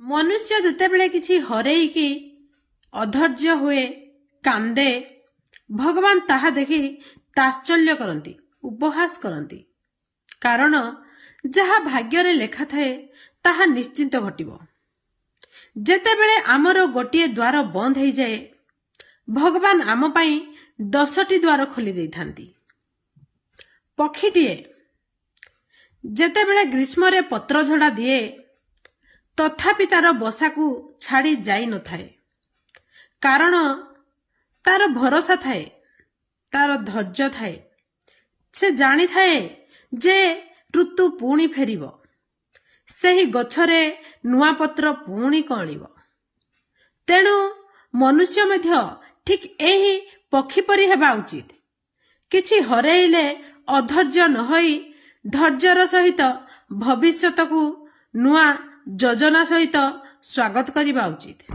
मनुष्य जेतेबेले किछि हरेइकी अधैर्य हुए कांदे भगवान ताहा देखि ताश्चल्य करती उपहास करती कारण जहा भाग्य लेखा थाए ताहा निश्चिंत घटिबो। जेतेबेले आमर गोटे द्वार बंद हो जाए भगवान आम पाई 10टी द्वार खोली देई थांती। पक्षीटीए जेतेबेले ग्रीष्म रे पत्र झड़ा दिए तथापि तार बसा को छाड़ी जाई न थाए कारण तार भरोसा थाए तार धैर्य थाए से जानी थाए जे ऋतु पुणी फेरिबो सही गछरे नुआ पत्र पुणी कणिबो। तेणु मनुष्य मध्य ठीक एही पक्षी परी हेबा उचित। किछि हरेइले अधैर्य न होई धैर्यर सहित भविष्यत को नुआ योजना सहित स्वागत करिबा उचित।